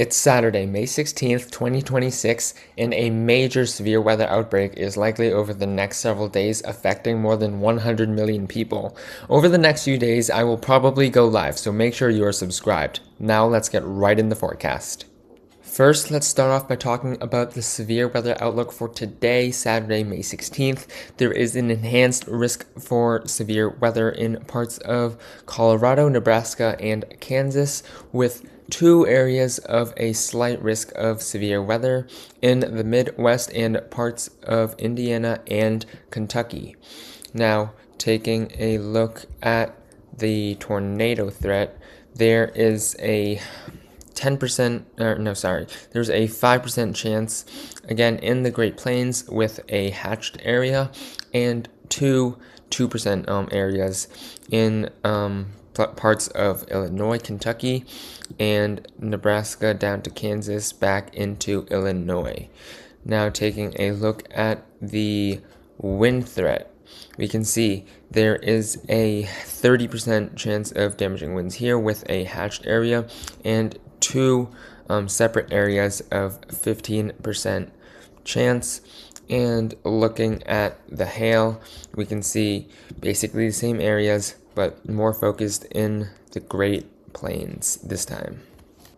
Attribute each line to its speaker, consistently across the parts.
Speaker 1: It's Saturday, May 16th, 2026, and a major severe weather outbreak is likely over the next several days, affecting more than 100 million people. Over the next few days, I will probably go live, so make sure you are subscribed. Now let's get right in the forecast. First, let's start off by talking about the severe weather outlook for today, Saturday, May 16th. There is an enhanced risk for severe weather in parts of Colorado, Nebraska, and Kansas, with two areas of a slight risk of severe weather in the Midwest and parts of Indiana and Kentucky. Now, taking a look at the tornado threat, there is a 10%, there's a 5% chance, again, in the Great Plains with a hatched area, and 2% areas in parts of Illinois, Kentucky, and Nebraska down to Kansas back into Illinois. Now taking a look at the wind threat, we can see there is a 30% chance of damaging winds here with a hatched area and two separate areas of 15% chance. And looking at the hail, we can see basically the same areas, but more focused in the Great Plains this time.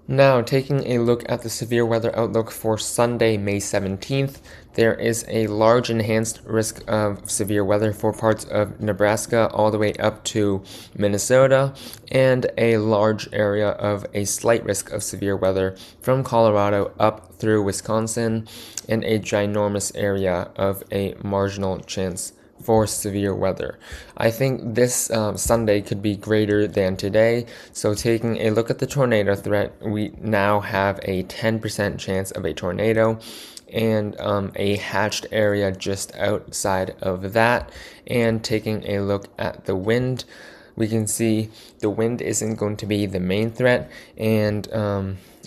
Speaker 1: Now, taking a look at the severe weather outlook for Sunday, May 17th, there is a large enhanced risk of severe weather for parts of Nebraska all the way up to Minnesota, and a large area of a slight risk of severe weather from Colorado up through Wisconsin, and a ginormous area of a marginal chance for severe weather. I think this Sunday could be greater than today. So taking a look at the tornado threat, we now have a 10% chance of a tornado and a hatched area just outside of that. And taking a look at the wind, we can see the wind isn't going to be the main threat. And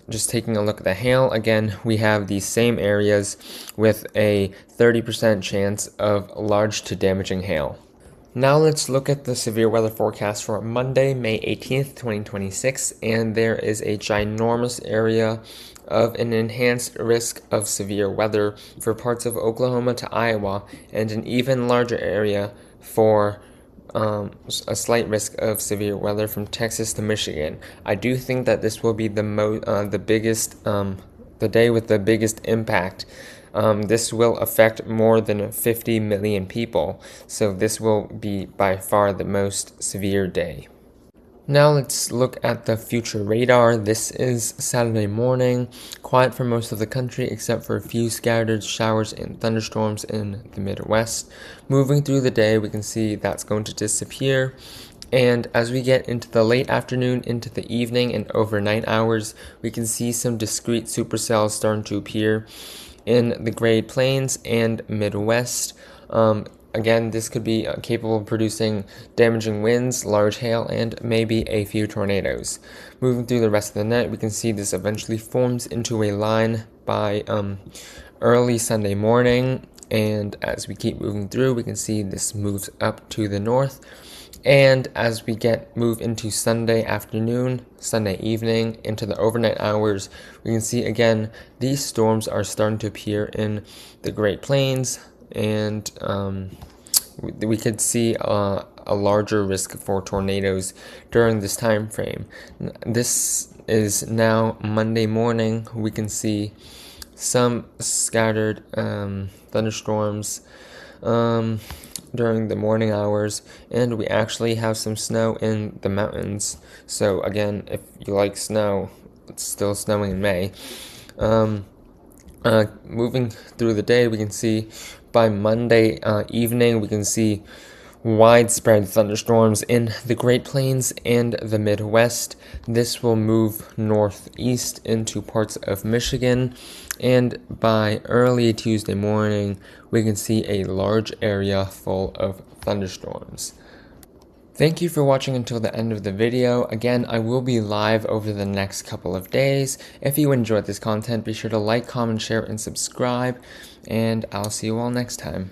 Speaker 1: just taking a look at the hail, again, we have these same areas with a 30% chance of large to damaging hail. Now let's look at the severe weather forecast for Monday, May 18th, 2026, and there is a ginormous area of an enhanced risk of severe weather for parts of Oklahoma to Iowa, and an even larger area for a slight risk of severe weather from Texas to Michigan. I do think that this will be the biggest, the day with the biggest impact. This will affect more than 50 million people, so this will be by far the most severe day. Now let's look at the future radar. This is Saturday morning, quiet for most of the country except for a few scattered showers and thunderstorms in the Midwest. Moving through the day, we can see that's going to disappear. And as we get into the late afternoon, into the evening, and overnight hours, we can see some discrete supercells starting to appear in the Great Plains and Midwest. Again, this could be capable of producing damaging winds, large hail, and maybe a few tornadoes. Moving through the rest of the night, we can see this eventually forms into a line by early Sunday morning. And as we keep moving through, we can see this moves up to the north. And as we move into Sunday afternoon, Sunday evening, into the overnight hours, we can see again these storms are starting to appear in the Great Plains, and we could see a larger risk for tornadoes during this time frame. This is now Monday morning. We can see some scattered thunderstorms during the morning hours, and we actually have some snow in the mountains. So again, if you like snow, it's still snowing in May. Moving through the day, we can see by Monday evening, we can see widespread thunderstorms in the Great Plains and the Midwest. This will move northeast into parts of Michigan, and by early Tuesday morning, we can see a large area full of thunderstorms. Thank you for watching until the end of the video. Again, I will be live over the next couple of days. If you enjoyed this content, be sure to like, comment, share, and subscribe, and I'll see you all next time.